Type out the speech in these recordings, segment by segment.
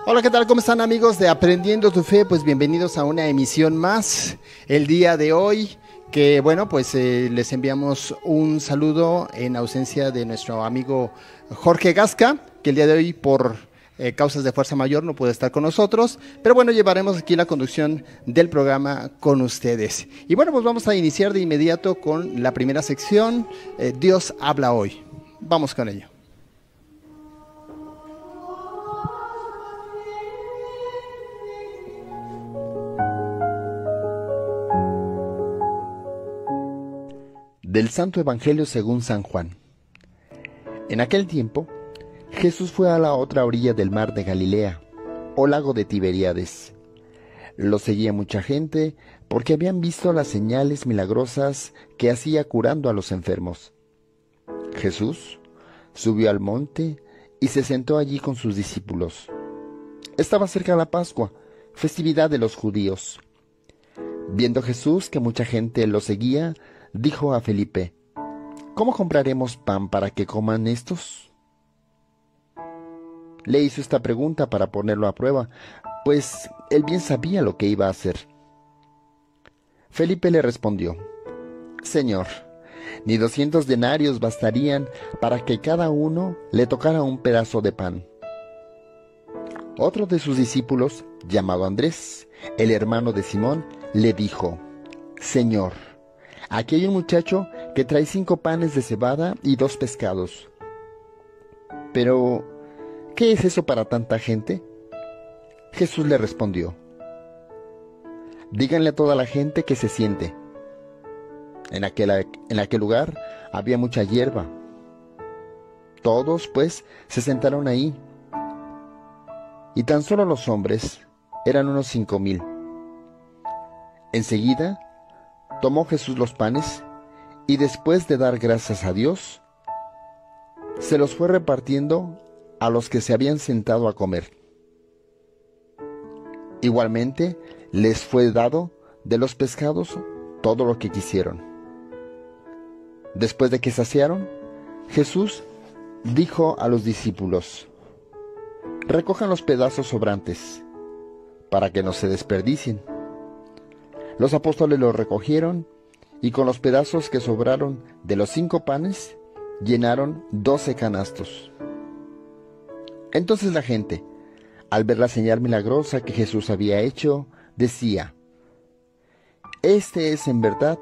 Hola, ¿qué tal? ¿Cómo están, amigos de Aprendiendo tu Fe? Pues bienvenidos a una emisión más el día de hoy, que bueno, pues les enviamos un saludo en ausencia de nuestro amigo Jorge Gasca, que el día de hoy por causas de fuerza mayor no puede estar con nosotros, pero bueno, llevaremos aquí la conducción del programa con ustedes. Y bueno, pues vamos a iniciar de inmediato con la primera sección, Dios habla hoy. Vamos con ello. Del Santo Evangelio según San Juan. En aquel tiempo, Jesús fue a la otra orilla del mar de Galilea, o lago de Tiberíades. Lo seguía mucha gente porque habían visto las señales milagrosas que hacía curando a los enfermos. Jesús subió al monte y se sentó allí con sus discípulos. Estaba cerca la Pascua, festividad de los judíos. Viendo Jesús que mucha gente lo seguía, dijo a Felipe: ¿Cómo compraremos pan para que coman estos? Le hizo esta pregunta para ponerlo a prueba, pues él bien sabía lo que iba a hacer. Felipe le respondió: Señor, ni 200 denarios bastarían para que cada uno le tocara un pedazo de pan. Otro de sus discípulos, llamado Andrés, el hermano de Simón, le dijo: Señor, aquí hay un muchacho que trae 5 panes de cebada y 2 pescados. Pero, ¿qué es eso para tanta gente? Jesús le respondió: Díganle a toda la gente que se siente. En aquel lugar había mucha hierba. Todos, pues, se sentaron ahí. Y tan solo los hombres eran unos 5,000. Enseguida, tomó Jesús los panes y después de dar gracias a Dios, se los fue repartiendo a los que se habían sentado a comer. Igualmente les fue dado de los pescados todo lo que quisieron. Después de que saciaron, Jesús dijo a los discípulos: Recojan los pedazos sobrantes, para que no se desperdicien. Los apóstoles los recogieron, y con los pedazos que sobraron de los 5 panes, llenaron 12 canastos. Entonces la gente, al ver la señal milagrosa que Jesús había hecho, decía: Este es en verdad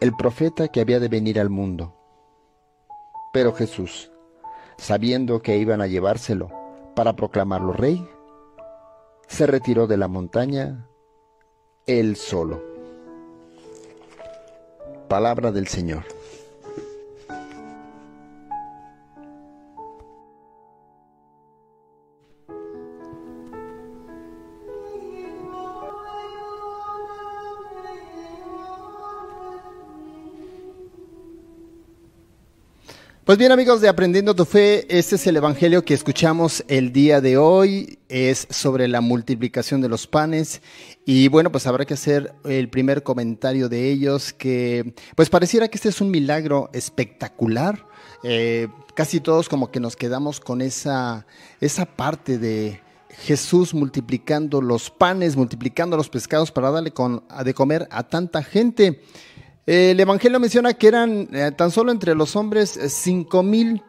el profeta que había de venir al mundo. Pero Jesús, sabiendo que iban a llevárselo para proclamarlo rey, se retiró de la montaña él solo. Palabra del Señor. Pues bien, amigos de Aprendiendo tu Fe, este es el evangelio que escuchamos el día de hoy, es sobre la multiplicación de los panes y bueno, pues habrá que hacer el primer comentario de ellos, que pues pareciera que este es un milagro espectacular. Casi todos como que nos quedamos con esa parte de Jesús multiplicando los panes, multiplicando los pescados para darle de comer a tanta gente. El Evangelio menciona que eran tan solo entre los hombres 5,000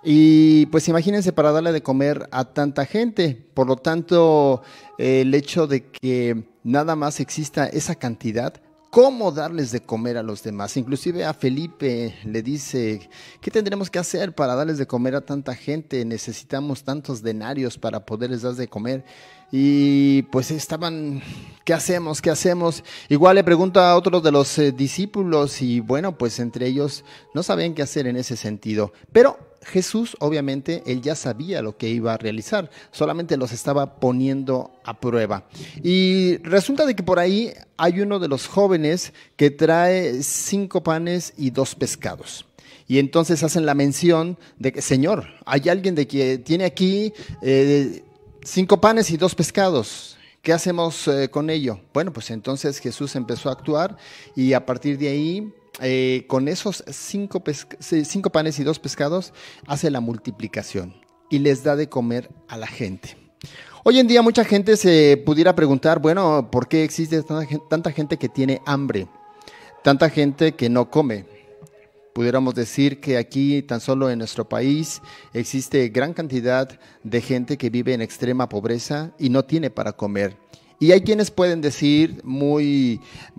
y pues imagínense para darle de comer a tanta gente. Por lo tanto, el hecho de que nada más exista esa cantidad, ¿cómo darles de comer a los demás? Inclusive a Felipe le dice: ¿qué tendremos que hacer para darles de comer a tanta gente? Necesitamos tantos denarios para poderles dar de comer. Y pues estaban, ¿qué hacemos? ¿Qué hacemos? Igual le pregunta a otro de los discípulos y bueno, pues entre ellos no sabían qué hacer en ese sentido. Pero Jesús, obviamente, él ya sabía lo que iba a realizar, solamente los estaba poniendo a prueba. Y resulta de que por ahí hay uno de los jóvenes que trae 5 panes y 2 pescados. Y entonces hacen la mención de que, Señor, hay alguien de que tiene aquí 5 panes y 2 pescados. ¿Qué hacemos con ello? Bueno, pues entonces Jesús empezó a actuar y a partir de ahí, con esos 5 panes y 2 pescados, hace la multiplicación y les da de comer a la gente. Hoy en día mucha gente se pudiera preguntar, bueno, ¿por qué existe tanta gente que tiene hambre? Tanta gente que no come. Pudiéramos decir que aquí, tan solo en nuestro país, existe gran cantidad de gente que vive en extrema pobreza y no tiene para comer. Y hay quienes pueden decir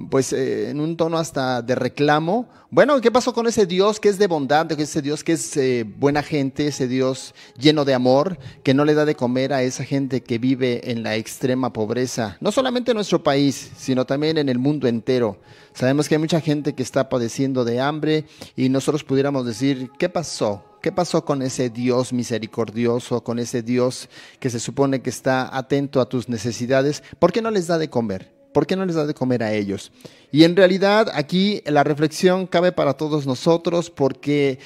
pues en un tono hasta de reclamo, bueno, ¿qué pasó con ese Dios que es de bondad, ese Dios que es buena gente, ese Dios lleno de amor, que no le da de comer a esa gente que vive en la extrema pobreza? No solamente en nuestro país, sino también en el mundo entero. Sabemos que hay mucha gente que está padeciendo de hambre y nosotros pudiéramos decir, ¿qué pasó? ¿Qué pasó con ese Dios misericordioso, con ese Dios que se supone que está atento a tus necesidades? ¿Por qué no les da de comer? ¿Por qué no les da de comer a ellos? Y en realidad aquí la reflexión cabe para todos nosotros porque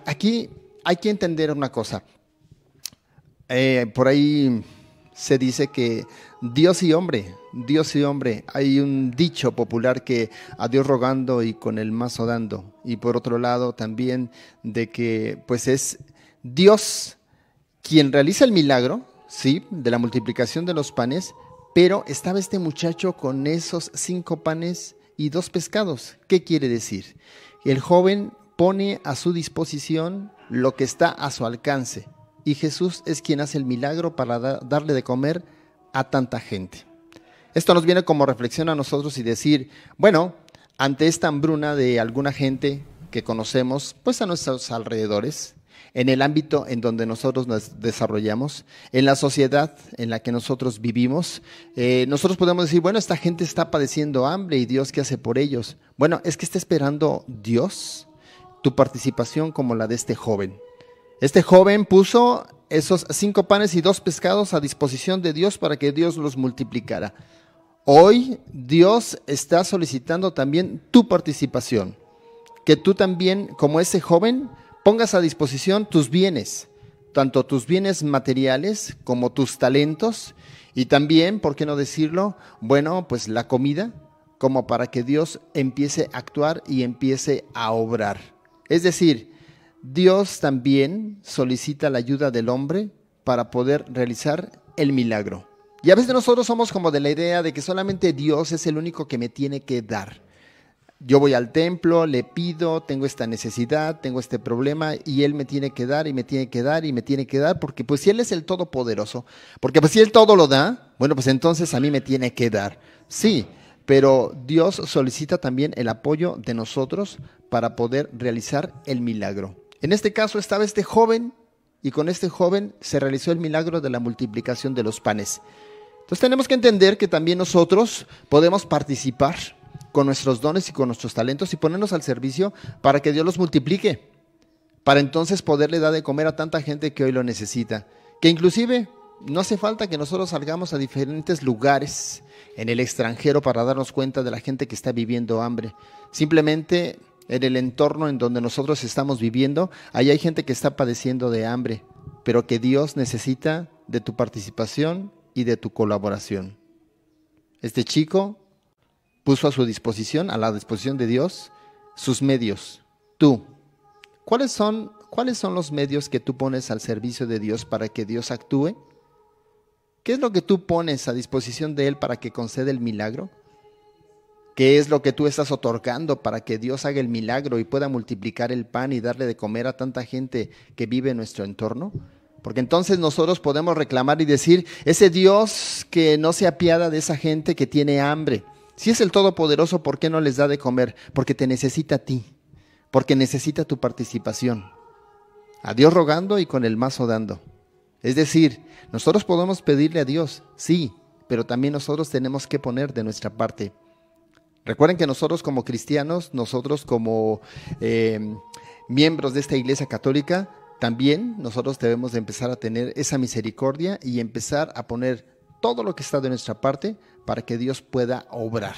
aquí hay que entender una cosa. Por ahí se dice que Dios y hombre, hay un dicho popular que a Dios rogando y con el mazo dando. Y por otro lado también de que pues es Dios quien realiza el milagro, ¿sí?, de la multiplicación de los panes, pero estaba este muchacho con esos 5 panes y 2 pescados. ¿Qué quiere decir? El joven pone a su disposición lo que está a su alcance. Y Jesús es quien hace el milagro para darle de comer a tanta gente. Esto nos viene como reflexión a nosotros y decir, bueno, ante esta hambruna de alguna gente que conocemos, pues a nuestros alrededores, en el ámbito en donde nosotros nos desarrollamos, en la sociedad en la que nosotros vivimos, nosotros podemos decir, bueno, esta gente está padeciendo hambre y Dios, ¿qué hace por ellos? Bueno, es que está esperando Dios tu participación como la de este joven. Este joven puso esos 5 panes y 2 pescados a disposición de Dios para que Dios los multiplicara. Hoy Dios está solicitando también tu participación, que tú también, como ese joven, pongas a disposición tus bienes, tanto tus bienes materiales como tus talentos y también, ¿por qué no decirlo? Bueno, pues la comida, como para que Dios empiece a actuar y empiece a obrar. Es decir, Dios también solicita la ayuda del hombre para poder realizar el milagro. Y a veces nosotros somos como de la idea de que solamente Dios es el único que me tiene que dar. Yo voy al templo, le pido, tengo esta necesidad, tengo este problema y Él me tiene que dar y me tiene que dar y me tiene que dar porque pues si Él es el todopoderoso, porque pues si Él todo lo da, bueno pues entonces a mí me tiene que dar. Sí, pero Dios solicita también el apoyo de nosotros para poder realizar el milagro. En este caso estaba este joven y con este joven se realizó el milagro de la multiplicación de los panes. Entonces tenemos que entender que también nosotros podemos participar con nuestros dones y con nuestros talentos y ponernos al servicio para que Dios los multiplique, para entonces poderle dar de comer a tanta gente que hoy lo necesita. Que inclusive no hace falta que nosotros salgamos a diferentes lugares en el extranjero para darnos cuenta de la gente que está viviendo hambre. Simplemente en el entorno en donde nosotros estamos viviendo, ahí hay gente que está padeciendo de hambre, pero que Dios necesita de tu participación y de tu colaboración. Este chico puso a su disposición, a la disposición de Dios, sus medios. Tú, ¿cuáles son los medios que tú pones al servicio de Dios para que Dios actúe? ¿Qué es lo que tú pones a disposición de Él para que conceda el milagro? ¿Qué es lo que tú estás otorgando para que Dios haga el milagro y pueda multiplicar el pan y darle de comer a tanta gente que vive en nuestro entorno? Porque entonces nosotros podemos reclamar y decir, ese Dios que no se apiada de esa gente que tiene hambre. Si es el Todopoderoso, ¿por qué no les da de comer? Porque te necesita a ti, porque necesita tu participación. A Dios rogando y con el mazo dando. Es decir, nosotros podemos pedirle a Dios, sí, pero también nosotros tenemos que poner de nuestra parte. Recuerden que nosotros como cristianos, nosotros como miembros de esta Iglesia Católica, también nosotros debemos de empezar a tener esa misericordia y empezar a poner todo lo que está de nuestra parte para que Dios pueda obrar.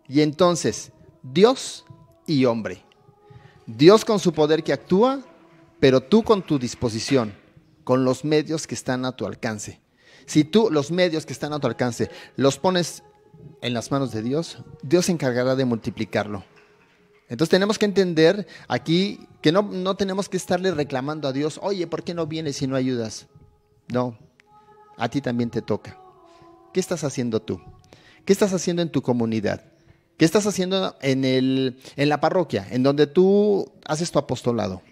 Y entonces, Dios y hombre. Dios con su poder que actúa, pero tú con tu disposición, con los medios que están a tu alcance. Si tú los medios que están a tu alcance los pones en las manos de Dios, Dios se encargará de multiplicarlo. Entonces tenemos que entender aquí que no tenemos que estarle reclamando a Dios, oye, ¿por qué no vienes si no ayudas? No, a ti también te toca. ¿Qué estás haciendo tú? ¿Qué estás haciendo en tu comunidad? ¿Qué estás haciendo en la parroquia, en donde tú haces tu apostolado?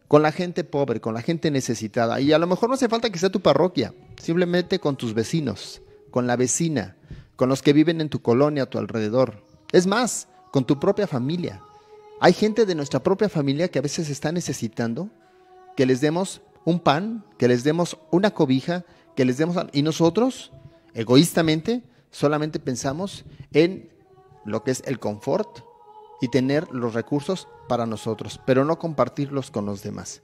Con la gente pobre, con la gente necesitada. Y a lo mejor no hace falta que sea tu parroquia, simplemente con tus vecinos, con la vecina, con los que viven en tu colonia, a tu alrededor. Es más, con tu propia familia. Hay gente de nuestra propia familia que a veces está necesitando que les demos un pan, que les demos una cobija, que les demos... Y nosotros, egoístamente, solamente pensamos en lo que es el confort y tener los recursos para nosotros, pero no compartirlos con los demás.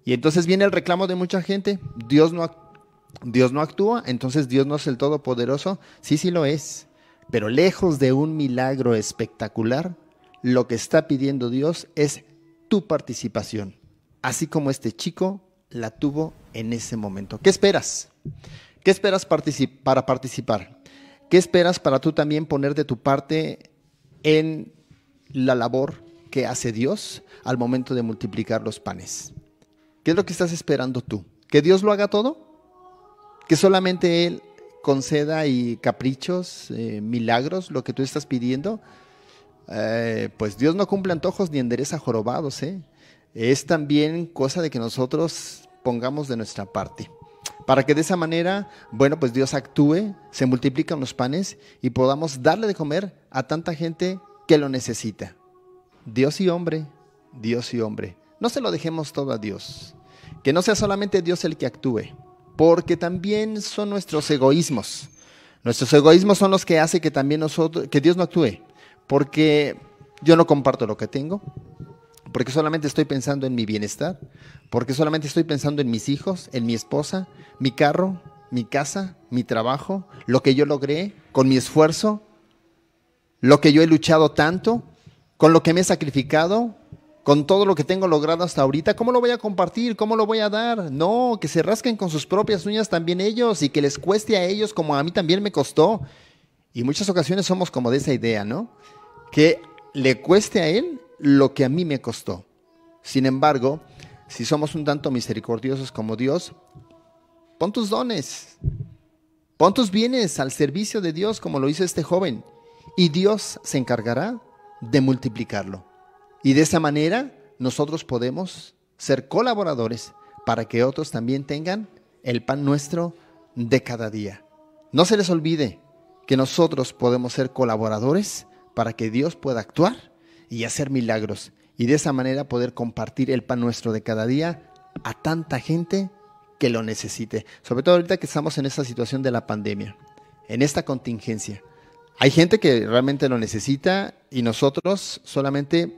Y entonces viene el reclamo de mucha gente, Dios no actúa, entonces Dios no es el Todopoderoso. Sí lo es, pero lejos de un milagro espectacular, lo que está pidiendo Dios es tu participación, así como este chico la tuvo en ese momento. ¿Qué esperas? ¿Qué esperas para participar? ¿Qué esperas para tú también poner de tu parte en la labor que hace Dios al momento de multiplicar los panes? ¿Qué es lo que estás esperando tú? ¿Que Dios lo haga todo? ¿Que solamente Él conceda y caprichos, milagros, lo que tú estás pidiendo? Pues Dios no cumple antojos ni endereza jorobados, Es también cosa de que nosotros pongamos de nuestra parte, para que de esa manera, bueno, pues Dios actúe, se multiplican los panes y podamos darle de comer a tanta gente que lo necesita. Dios y hombre, Dios y hombre. No se lo dejemos todo a Dios. Que no sea solamente Dios el que actúe, porque también son nuestros egoísmos. Nuestros egoísmos son los que hacen que también que Dios no actúe. Porque yo no comparto lo que tengo, porque solamente estoy pensando en mi bienestar, porque solamente estoy pensando en mis hijos, en mi esposa, mi carro, mi casa, mi trabajo, lo que yo logré con mi esfuerzo, lo que yo he luchado tanto, con lo que me he sacrificado, con todo lo que tengo logrado hasta ahorita. ¿Cómo lo voy a compartir? ¿Cómo lo voy a dar? No, que se rasquen con sus propias uñas también ellos y que les cueste a ellos como a mí también me costó. Y muchas ocasiones somos como de esa idea, ¿no? Que le cueste a él lo que a mí me costó. Sin embargo, si somos un tanto misericordiosos como Dios, pon tus dones, pon tus bienes al servicio de Dios como lo hizo este joven, y Dios se encargará de multiplicarlo. Y de esa manera nosotros podemos ser colaboradores para que otros también tengan el pan nuestro de cada día. No se les olvide que nosotros podemos ser colaboradores para que Dios pueda actuar y hacer milagros, y de esa manera poder compartir el pan nuestro de cada día a tanta gente que lo necesite. Sobre todo ahorita que estamos en esta situación de la pandemia, en esta contingencia. Hay gente que realmente lo necesita y nosotros solamente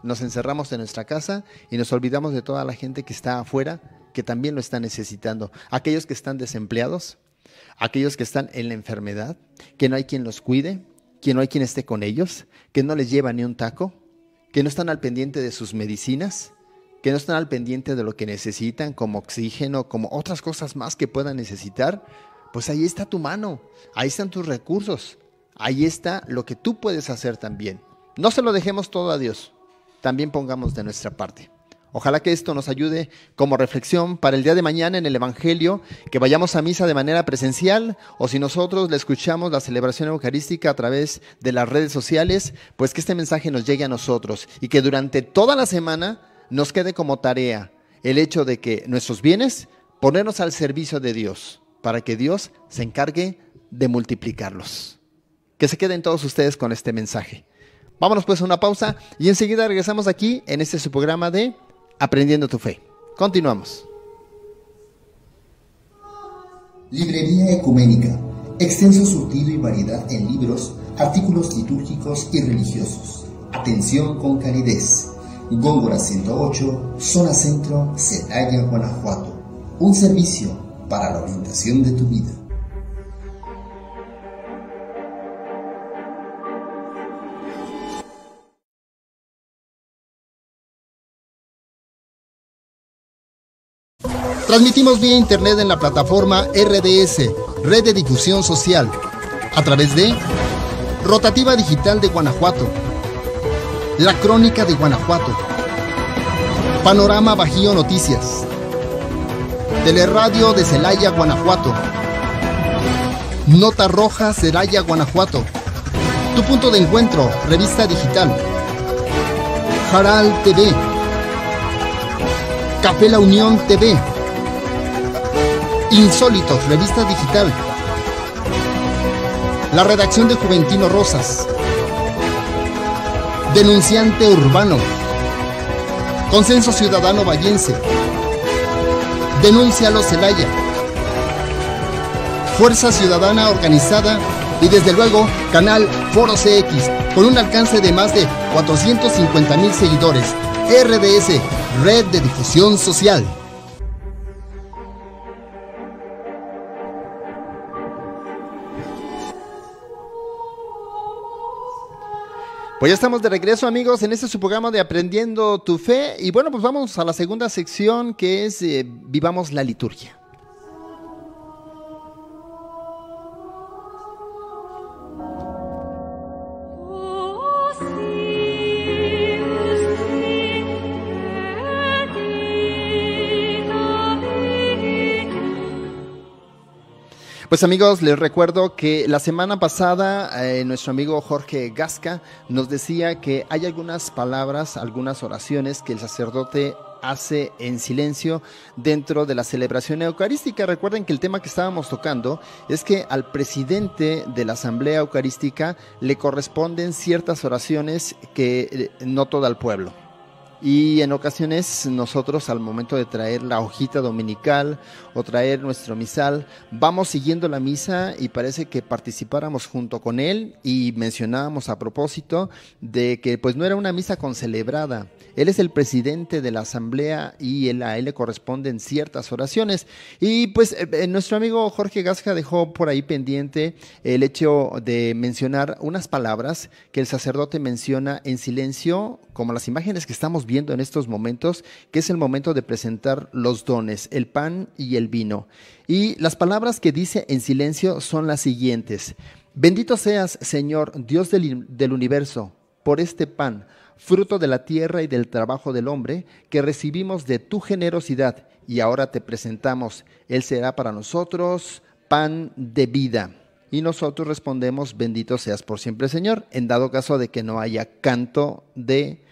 nos encerramos en nuestra casa y nos olvidamos de toda la gente que está afuera, que también lo está necesitando. Aquellos que están desempleados, aquellos que están en la enfermedad, que no hay quien los cuide, que no hay quien esté con ellos, que no les lleva ni un taco, que no están al pendiente de sus medicinas, que no están al pendiente de lo que necesitan, como oxígeno, como otras cosas más que puedan necesitar. Pues ahí está tu mano, ahí están tus recursos, ahí está lo que tú puedes hacer también. No se lo dejemos todo a Dios, también pongamos de nuestra parte. Ojalá que esto nos ayude como reflexión para el día de mañana en el Evangelio, que vayamos a misa de manera presencial, o si nosotros le escuchamos la celebración eucarística a través de las redes sociales, pues que este mensaje nos llegue a nosotros y que durante toda la semana nos quede como tarea el hecho de que nuestros bienes, ponernos al servicio de Dios, para que Dios se encargue de multiplicarlos. Que se queden todos ustedes con este mensaje. Vámonos pues a una pausa y enseguida regresamos aquí en este su programa de Aprendiendo tu Fe. Continuamos. Librería Ecuménica. Extenso surtido y variedad en libros, artículos litúrgicos y religiosos. Atención con calidez. Góngora 108, Zona Centro, Celaya, Guanajuato. Un servicio para la orientación de tu vida. Transmitimos vía internet en la plataforma RDS, Red de Difusión Social, a través de Rotativa Digital de Guanajuato, La Crónica de Guanajuato, Panorama Bajío Noticias, Teleradio de Celaya, Guanajuato, Nota Roja Celaya, Guanajuato, Tu Punto de Encuentro, Revista Digital, Jaral TV, Café La Unión TV, Insólitos, Revista Digital, la redacción de Juventino Rosas, Denunciante Urbano, Consenso Ciudadano Vallense, Denúncialo Celaya, Fuerza Ciudadana Organizada y desde luego Canal Foro CX, con un alcance de más de 450,000 seguidores. RDS, Red de Difusión Social. Pues ya estamos de regreso, amigos, en este su programa de Aprendiendo tu Fe. Y bueno, pues vamos a la segunda sección, que es Vivamos la Liturgia. Pues amigos, les recuerdo que la semana pasada nuestro amigo Jorge Gasca nos decía que hay algunas palabras, algunas oraciones que el sacerdote hace en silencio dentro de la celebración eucarística. Recuerden que el tema que estábamos tocando es que al presidente de la Asamblea Eucarística le corresponden ciertas oraciones que no todo al pueblo. Y en ocasiones nosotros, al momento de traer la hojita dominical o traer nuestro misal, vamos siguiendo la misa y parece que participáramos junto con él, y mencionábamos a propósito de que pues no era una misa concelebrada. Él es el presidente de la asamblea y a él le corresponden ciertas oraciones. Y pues nuestro amigo Jorge Gasca dejó por ahí pendiente el hecho de mencionar unas palabras que el sacerdote menciona en silencio, como las imágenes que estamos viendo en estos momentos, que es el momento de presentar los dones, el pan y el vino. Y las palabras que dice en silencio son las siguientes: bendito seas, Señor, Dios del universo, por este pan, fruto de la tierra y del trabajo del hombre, que recibimos de tu generosidad, y ahora te presentamos. Él será para nosotros pan de vida. Y nosotros respondemos: bendito seas por siempre, Señor, en dado caso de que no haya canto de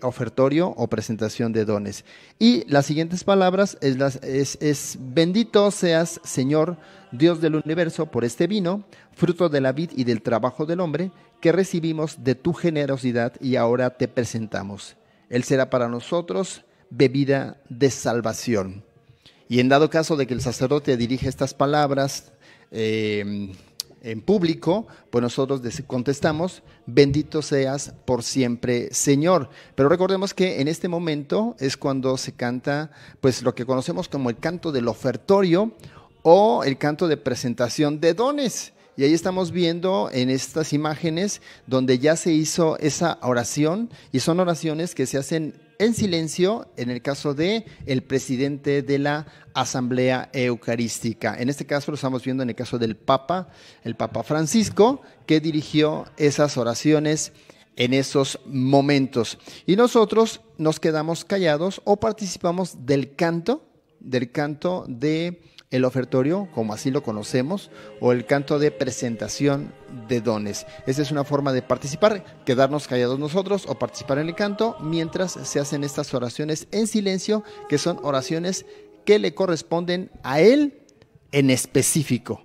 ofertorio o presentación de dones. Y las siguientes palabras es bendito seas, Señor, Dios del universo, por este vino, fruto de la vid y del trabajo del hombre, que recibimos de tu generosidad y ahora te presentamos. Él será para nosotros bebida de salvación. Y en dado caso de que el sacerdote dirige estas palabras en público, pues nosotros contestamos: bendito seas por siempre, Señor. Pero recordemos que en este momento es cuando se canta pues lo que conocemos como el canto del ofertorio o el canto de presentación de dones. Y ahí estamos viendo en estas imágenes donde ya se hizo esa oración, y son oraciones que se hacen en silencio en el caso de el presidente de la Asamblea Eucarística. En este caso lo estamos viendo en el caso del Papa, el Papa Francisco, que dirigió esas oraciones en esos momentos. Y nosotros nos quedamos callados o participamos del canto de el ofertorio, como así lo conocemos, o el canto de presentación de dones. Esa es una forma de participar: quedarnos callados nosotros o participar en el canto mientras se hacen estas oraciones en silencio, que son oraciones que le corresponden a él en específico.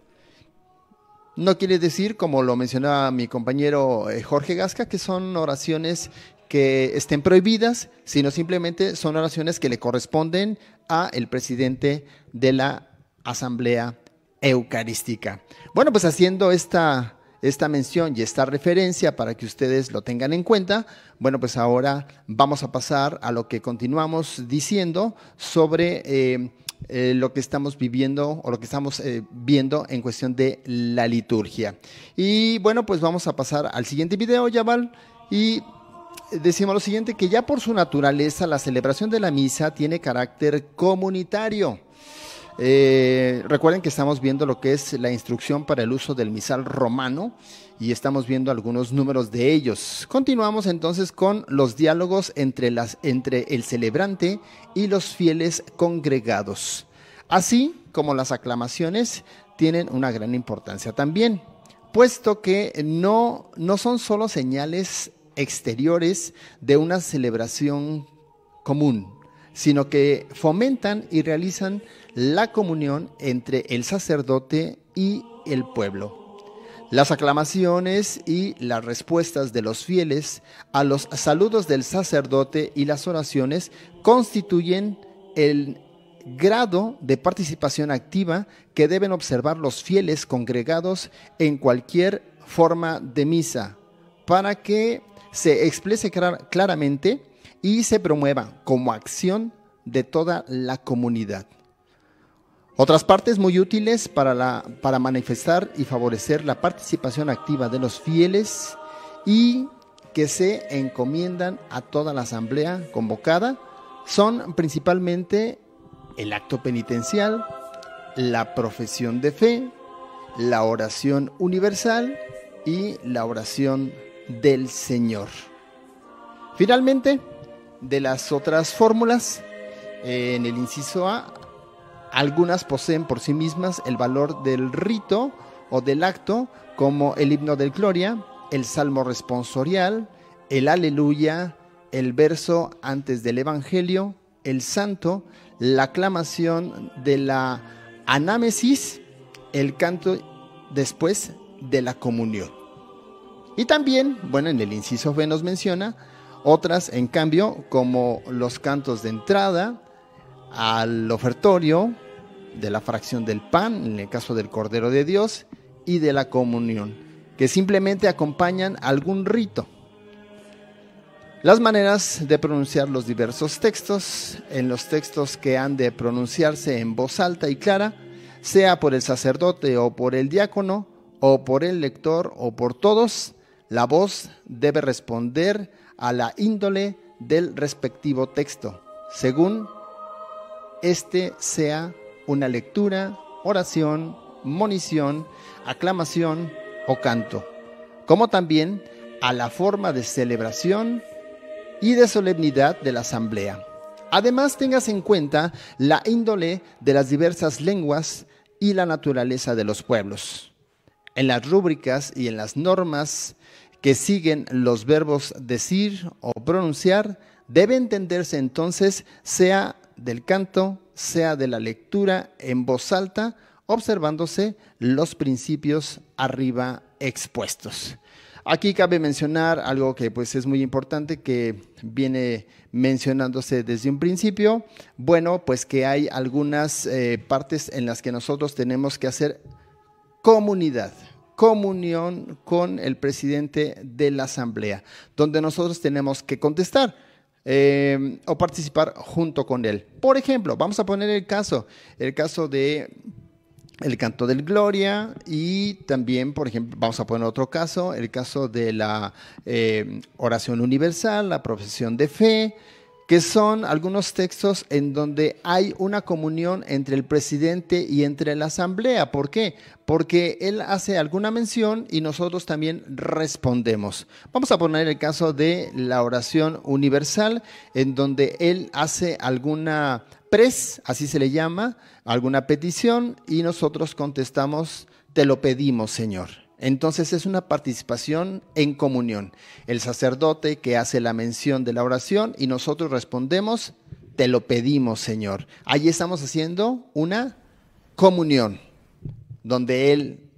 No quiere decir, como lo mencionaba mi compañero Jorge Gasca, que son oraciones que estén prohibidas, sino simplemente son oraciones que le corresponden a el presidente de la Asamblea Eucarística. Bueno, pues haciendo esta esta mención y esta referencia para que ustedes lo tengan en cuenta, bueno, pues ahora vamos a pasar a lo que continuamos diciendo sobre lo que estamos viviendo o lo que estamos viendo en cuestión de la liturgia. Y bueno, pues vamos a pasar al siguiente video, Yaval, y decimos lo siguiente, que ya por su naturaleza la celebración de la misa tiene carácter comunitario. Recuerden que estamos viendo lo que es la instrucción para el uso del misal romano y estamos viendo algunos números de ellos. Continuamos entonces con los diálogos entre el celebrante y los fieles congregados, así como las aclamaciones tienen una gran importancia también, puesto que no son solo señales exteriores de una celebración común, sino que fomentan y realizan la comunión entre el sacerdote y el pueblo. Las aclamaciones y las respuestas de los fieles a los saludos del sacerdote y las oraciones constituyen el grado de participación activa que deben observar los fieles congregados en cualquier forma de misa, para que se exprese claramente y se promueva como acción de toda la comunidad. Otras partes muy útiles para manifestar y favorecer la participación activa de los fieles y que se encomiendan a toda la asamblea convocada son principalmente el acto penitencial, la profesión de fe, la oración universal y la oración del Señor. Finalmente, de las otras fórmulas, en el inciso A, algunas poseen por sí mismas el valor del rito o del acto, como el himno del Gloria, el salmo responsorial, el aleluya, el verso antes del evangelio, el santo, la aclamación de la anámesis, el canto después de la comunión. Y también, bueno, en el inciso B nos menciona otras, en cambio, como los cantos de entrada al ofertorio, de la fracción del pan, en el caso del Cordero de Dios, y de la comunión, que simplemente acompañan algún rito. Las maneras de pronunciar los diversos textos, en los textos que han de pronunciarse en voz alta y clara, sea por el sacerdote o por el diácono, o por el lector o por todos, la voz debe responder a la índole del respectivo texto, según este sea una lectura, oración, monición, aclamación o canto, como también a la forma de celebración y de solemnidad de la asamblea. Además, tengas en cuenta la índole de las diversas lenguas y la naturaleza de los pueblos. En las rúbricas y en las normas que siguen los verbos decir o pronunciar, debe entenderse entonces sea del canto, sea de la lectura en voz alta, observándose los principios arriba expuestos. Aquí cabe mencionar algo que pues es muy importante, que viene mencionándose desde un principio. Bueno, pues que hay algunas partes en las que nosotros tenemos que hacer comunión con el presidente de la asamblea, donde nosotros tenemos que contestar o participar junto con él. Por ejemplo, vamos a poner el caso de el canto del Gloria, y también, por ejemplo, vamos a poner otro caso, el caso de la oración universal, la profesión de fe, que son algunos textos en donde hay una comunión entre el presidente y entre la asamblea. ¿Por qué? Porque él hace alguna mención y nosotros también respondemos. Vamos a poner el caso de la oración universal, en donde él hace alguna así se le llama, alguna petición, y nosotros contestamos: te lo pedimos, Señor. Entonces es una participación en comunión. El sacerdote que hace la mención de la oración y nosotros respondemos: te lo pedimos, Señor. Allí estamos haciendo una comunión, donde él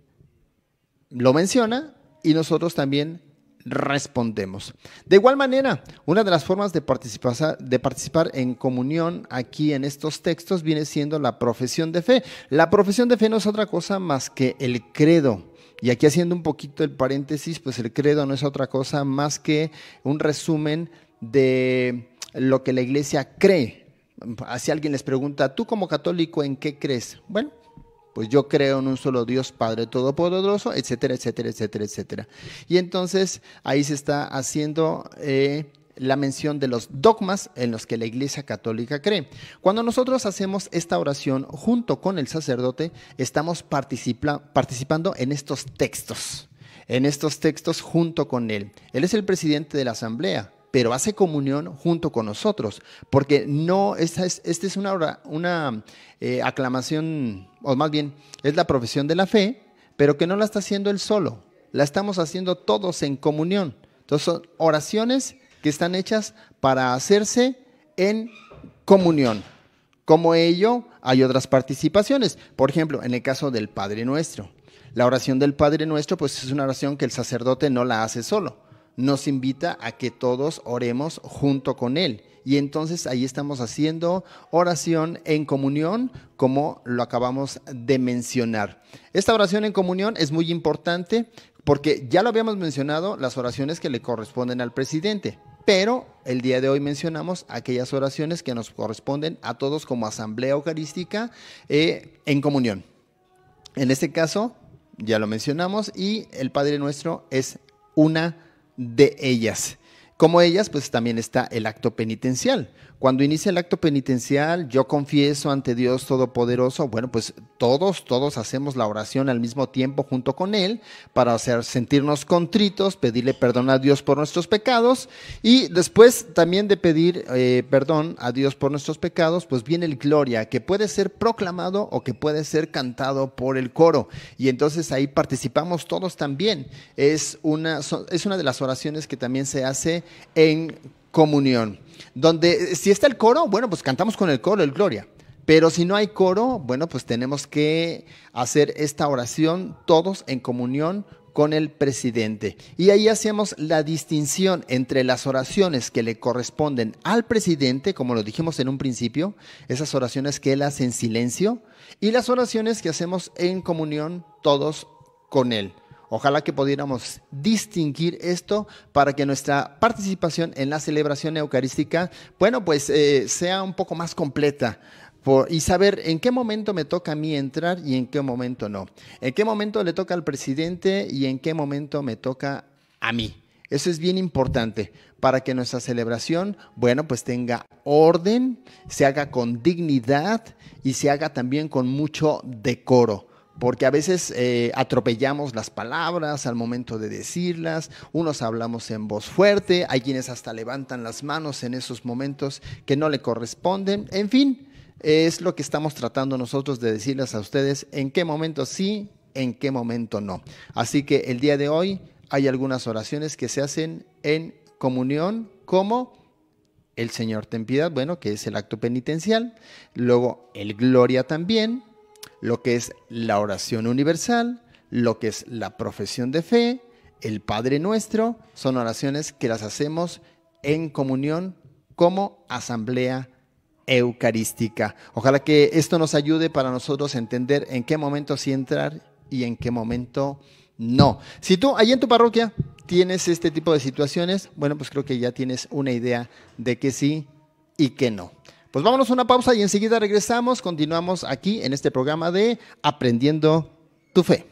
lo menciona y nosotros también respondemos. De igual manera, una de las formas de participar en comunión aquí en estos textos viene siendo la profesión de fe. La profesión de fe no es otra cosa más que el credo Y aquí haciendo un poquito el paréntesis, pues el credo no es otra cosa más que un resumen de lo que la Iglesia cree. Si alguien les pregunta, ¿tú como católico en qué crees? Bueno, pues yo creo en un solo Dios Padre Todopoderoso, etcétera, etcétera, etcétera, etcétera. Y entonces ahí se está haciendo la mención de los dogmas en los que la Iglesia Católica cree. Cuando nosotros hacemos esta oración junto con el sacerdote, estamos participando en estos textos junto con él. Él es el presidente de la asamblea, pero hace comunión junto con nosotros, porque no, esta es una aclamación, o más bien, es la profesión de la fe, pero que no la está haciendo él solo, la estamos haciendo todos en comunión. Entonces son oraciones que están hechas para hacerse en comunión. Como ello, hay otras participaciones. Por ejemplo, en el caso del Padre Nuestro. La oración del Padre Nuestro, pues es una oración que el sacerdote no la hace solo. Nos invita a que todos oremos junto con él. Y entonces ahí estamos haciendo oración en comunión, como lo acabamos de mencionar. Esta oración en comunión es muy importante porque ya lo habíamos mencionado, las oraciones que le corresponden al presidente. Pero el día de hoy mencionamos aquellas oraciones que nos corresponden a todos como asamblea eucarística en comunión. En este caso, ya lo mencionamos, y el Padre Nuestro es una de ellas. Como ellas, pues también está el acto penitencial. Cuando inicia el acto penitencial, yo confieso ante Dios Todopoderoso, bueno, pues todos hacemos la oración al mismo tiempo junto con Él para sentirnos contritos, pedirle perdón a Dios por nuestros pecados, y después también de pedir perdón a Dios por nuestros pecados, pues viene el Gloria, que puede ser proclamado o que puede ser cantado por el coro, y entonces ahí participamos todos también. Es una de las oraciones que también se hace en comunión, donde si está el coro, bueno, pues cantamos con el coro el Gloria, pero si no hay coro, bueno, pues tenemos que hacer esta oración todos en comunión con el presidente. Y ahí hacemos la distinción entre las oraciones que le corresponden al presidente, como lo dijimos en un principio, esas oraciones que él hace en silencio, y las oraciones que hacemos en comunión todos con él. Ojalá que pudiéramos distinguir esto para que nuestra participación en la celebración eucarística, bueno, pues sea un poco más completa y saber en qué momento me toca a mí entrar y en qué momento no. En qué momento le toca al presidente y en qué momento me toca a mí. Eso es bien importante para que nuestra celebración, bueno, pues tenga orden, se haga con dignidad y se haga también con mucho decoro. Porque a veces atropellamos las palabras al momento de decirlas, unos hablamos en voz fuerte, hay quienes hasta levantan las manos en esos momentos que no le corresponden. En fin, es lo que estamos tratando nosotros de decirles a ustedes en qué momento sí, en qué momento no. Así que el día de hoy hay algunas oraciones que se hacen en comunión, como el Señor ten piedad, bueno, que es el acto penitencial, luego el Gloria también, lo que es la oración universal, lo que es la profesión de fe, el Padre Nuestro, son oraciones que las hacemos en comunión como asamblea eucarística. Ojalá que esto nos ayude para nosotros a entender en qué momento sí entrar y en qué momento no. Si tú allí en tu parroquia tienes este tipo de situaciones, bueno, pues creo que ya tienes una idea de que sí y que no. Pues vámonos a una pausa y enseguida regresamos, continuamos aquí en este programa de Aprendiendo tu Fe.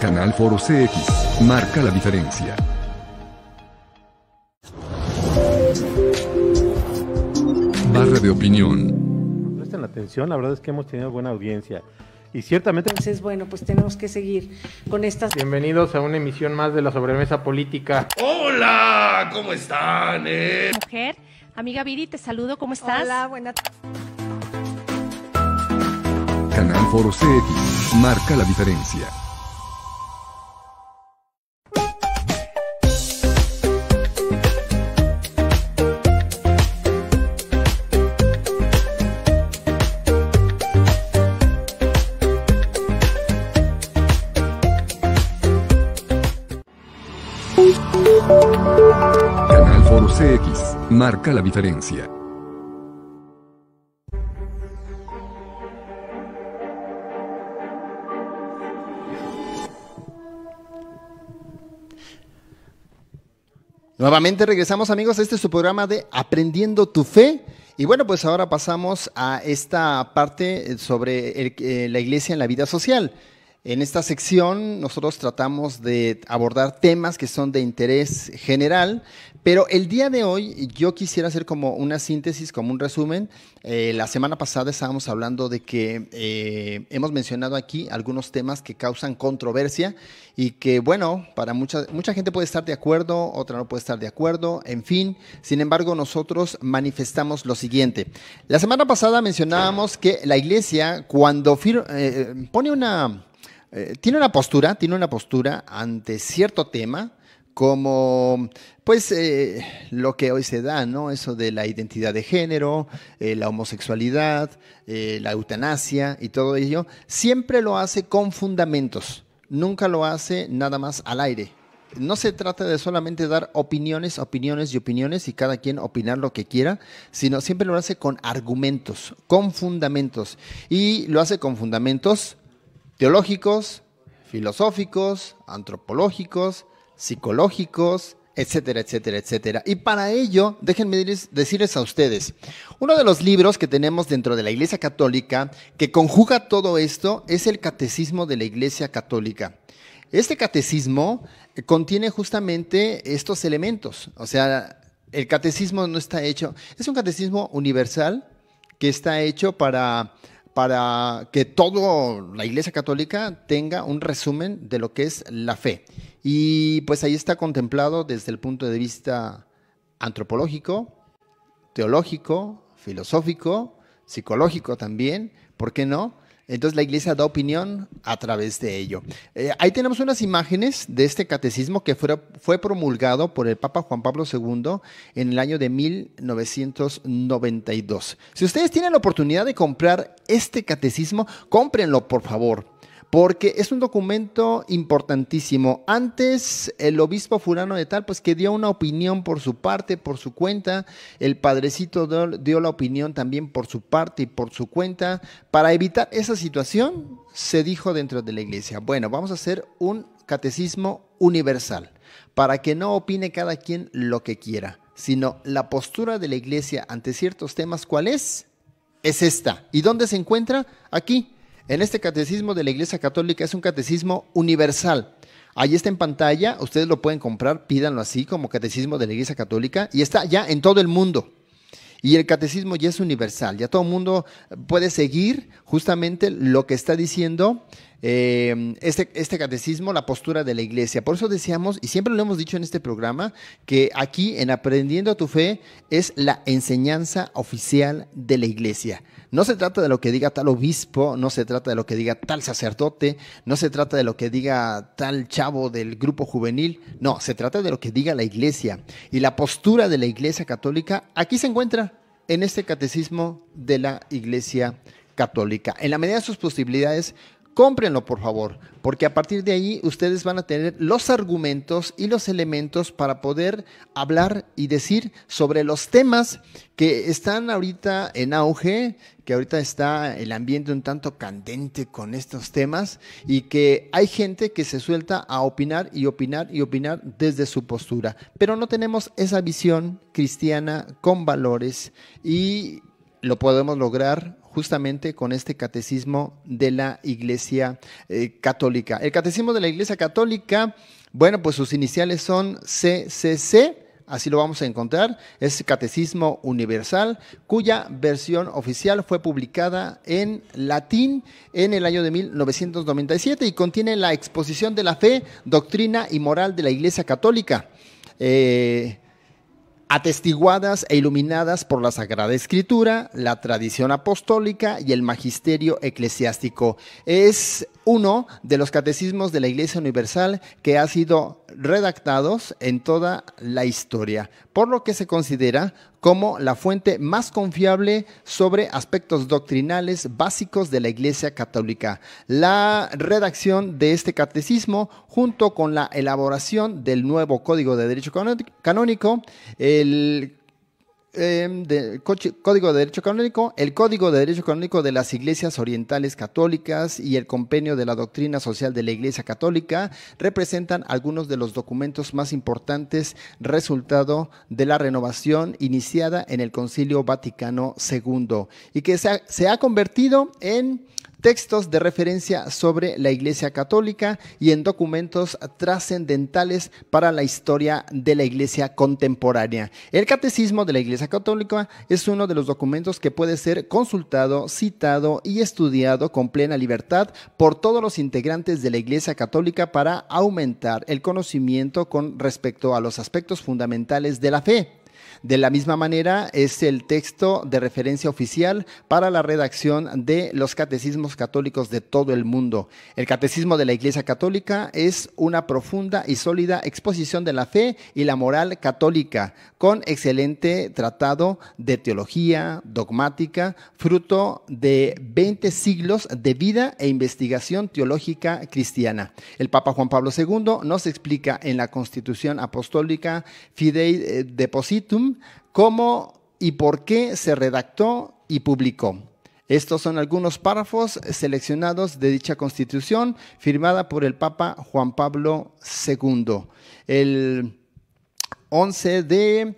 Canal Foro CX marca la diferencia. Barra de opinión. Presten atención, la verdad es que hemos tenido buena audiencia. Y ciertamente... Entonces, bueno, pues tenemos que seguir con estas... Bienvenidos a una emisión más de la Sobremesa Política. ¡Hola! ¿Cómo están? Canal Foro CX marca la diferencia. Canal Foro CX marca la diferencia. Nuevamente regresamos, amigos, este es su programa de Aprendiendo tu Fe. Y bueno, pues ahora pasamos a esta parte sobre la iglesia en la vida social. En esta sección nosotros tratamos de abordar temas que son de interés general, pero el día de hoy yo quisiera hacer como una síntesis, como un resumen. La semana pasada estábamos hablando de que hemos mencionado aquí algunos temas que causan controversia y que, bueno, para mucha gente puede estar de acuerdo, otra no puede estar de acuerdo, en fin. Sin embargo, nosotros manifestamos lo siguiente. La semana pasada mencionábamos que la iglesia, cuando tiene una postura ante cierto tema, como pues lo que hoy se da, ¿no? Eso de la identidad de género, la homosexualidad, la eutanasia y todo ello, siempre lo hace con fundamentos, nunca lo hace nada más al aire. No se trata de solamente dar opiniones y cada quien opinar lo que quiera, sino siempre lo hace con argumentos, con fundamentos, y lo hace con fundamentos teológicos, filosóficos, antropológicos, psicológicos, etcétera, etcétera, etcétera. Y para ello, déjenme decirles a ustedes, uno de los libros que tenemos dentro de la Iglesia Católica que conjuga todo esto es el Catecismo de la Iglesia Católica. Este catecismo contiene justamente estos elementos, o sea, el catecismo no está hecho, es un catecismo universal que está hecho para que toda la Iglesia Católica tenga un resumen de lo que es la fe. Y pues ahí está contemplado desde el punto de vista antropológico, teológico, filosófico, psicológico también, ¿por qué no? Entonces la Iglesia da opinión a través de ello. Ahí tenemos unas imágenes de este catecismo que fue promulgado por el Papa Juan Pablo II en el año de 1992. Si ustedes tienen la oportunidad de comprar este catecismo, cómprenlo por favor, porque es un documento importantísimo. Antes el obispo fulano de tal, pues que dio una opinión por su parte, por su cuenta, el padrecito dio la opinión también por su parte y por su cuenta. Para evitar esa situación, se dijo dentro de la iglesia, bueno, vamos a hacer un catecismo universal, para que no opine cada quien lo que quiera, sino la postura de la iglesia ante ciertos temas, ¿cuál es? Es esta. ¿Y dónde se encuentra? Aquí. En este catecismo de la Iglesia Católica es un catecismo universal. Ahí está en pantalla, ustedes lo pueden comprar, pídanlo así como catecismo de la Iglesia Católica y está ya en todo el mundo. Y el catecismo ya es universal, ya todo el mundo puede seguir justamente lo que está diciendo este catecismo, la postura de la iglesia. Por eso decíamos, y siempre lo hemos dicho en este programa, que aquí en Aprendiendo tu Fe es la enseñanza oficial de la iglesia. No se trata de lo que diga tal obispo, no se trata de lo que diga tal sacerdote, no se trata de lo que diga tal chavo del grupo juvenil, no, se trata de lo que diga la iglesia. Y la postura de la Iglesia Católica aquí se encuentra en este catecismo de la Iglesia Católica. En la medida de sus posibilidades, cómprenlo por favor, porque a partir de ahí ustedes van a tener los argumentos y los elementos para poder hablar y decir sobre los temas que están ahorita en auge, que ahorita está el ambiente un tanto candente con estos temas y que hay gente que se suelta a opinar y opinar y opinar desde su postura, pero no tenemos esa visión cristiana con valores y lo podemos lograr justamente con este catecismo de la Iglesia Católica. El catecismo de la Iglesia Católica, bueno, pues sus iniciales son CCC, así lo vamos a encontrar, es Catecismo Universal, cuya versión oficial fue publicada en latín en el año de 1997 y contiene la exposición de la fe, doctrina y moral de la Iglesia Católica. atestiguadas e iluminadas por la Sagrada Escritura, la tradición apostólica y el magisterio eclesiástico. Es uno de los catecismos de la Iglesia Universal que ha sido redactados en toda la historia, por lo que se considera como la fuente más confiable sobre aspectos doctrinales básicos de la Iglesia Católica. La redacción de este catecismo, junto con la elaboración del nuevo Código de Derecho Canónico, el Código de Derecho Canónico, el Código de Derecho Canónico de las Iglesias Orientales Católicas y el Compendio de la Doctrina Social de la Iglesia Católica representan algunos de los documentos más importantes resultado de la renovación iniciada en el Concilio Vaticano II y que se ha convertido en textos de referencia sobre la Iglesia Católica y en documentos trascendentales para la historia de la Iglesia contemporánea. El Catecismo de la Iglesia Católica es uno de los documentos que puede ser consultado, citado y estudiado con plena libertad por todos los integrantes de la Iglesia Católica para aumentar el conocimiento con respecto a los aspectos fundamentales de la fe. De la misma manera, es el texto de referencia oficial para la redacción de los catecismos católicos de todo el mundo. El Catecismo de la Iglesia Católica es una profunda y sólida exposición de la fe y la moral católica, con excelente tratado de teología dogmática, fruto de 20 siglos de vida e investigación teológica cristiana. El Papa Juan Pablo II nos explica en la Constitución Apostólica Fidei Depositum cómo y por qué se redactó y publicó. Estos son algunos párrafos seleccionados de dicha Constitución firmada por el Papa Juan Pablo II. El 11 de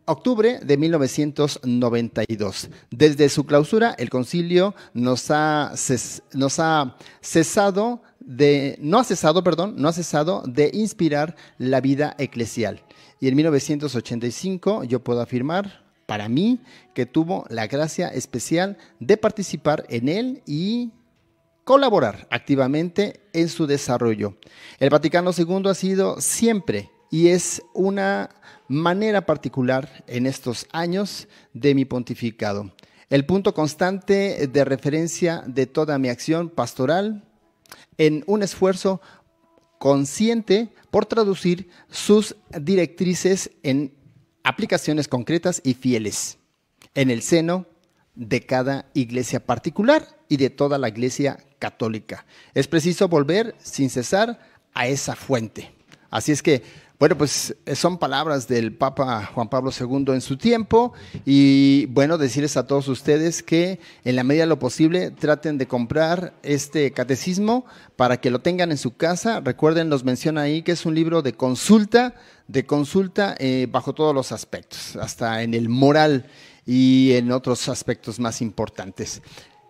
octubre de 1992. Desde su clausura, el concilio no ha cesado de inspirar la vida eclesial. Y en 1985 yo puedo afirmar, para mí, que tuvo la gracia especial de participar en él y colaborar activamente en su desarrollo. El Vaticano II ha sido siempre y es una manera particular en estos años de mi pontificado el punto constante de referencia de toda mi acción pastoral en un esfuerzo consciente por traducir sus directrices en aplicaciones concretas y fieles en el seno de cada iglesia particular y de toda la Iglesia Católica. Es preciso volver sin cesar a esa fuente. Así es que, bueno, pues son palabras del Papa Juan Pablo II en su tiempo y, bueno, decirles a todos ustedes que en la medida de lo posible traten de comprar este catecismo para que lo tengan en su casa. Recuerden, los menciona ahí que es un libro de consulta bajo todos los aspectos, hasta en el moral y en otros aspectos más importantes.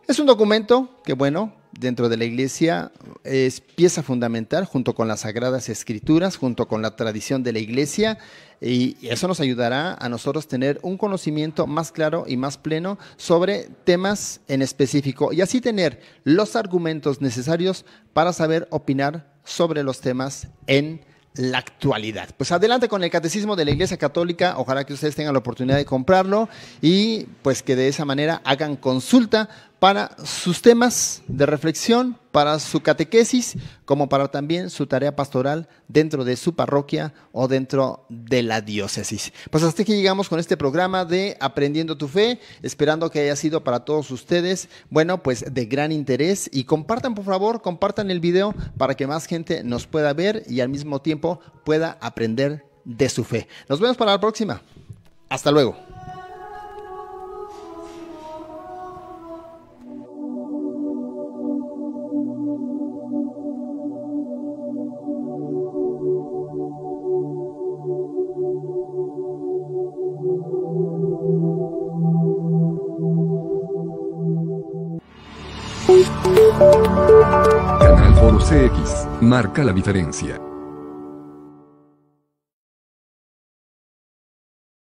Es un documento que, bueno, dentro de la Iglesia es pieza fundamental junto con las Sagradas Escrituras, junto con la tradición de la Iglesia, y eso nos ayudará a nosotros tener un conocimiento más claro y más pleno sobre temas en específico y así tener los argumentos necesarios para saber opinar sobre los temas en la actualidad. Pues adelante con el Catecismo de la Iglesia Católica, ojalá que ustedes tengan la oportunidad de comprarlo y pues que de esa manera hagan consulta para sus temas de reflexión, para su catequesis, como para también su tarea pastoral dentro de su parroquia o dentro de la diócesis. Pues hasta aquí llegamos con este programa de Aprendiendo tu Fe, esperando que haya sido para todos ustedes, bueno, pues de gran interés y compartan, por favor, compartan el video para que más gente nos pueda ver y al mismo tiempo pueda aprender de su fe. Nos vemos para la próxima. Hasta luego. Canal Foro CX, marca la diferencia.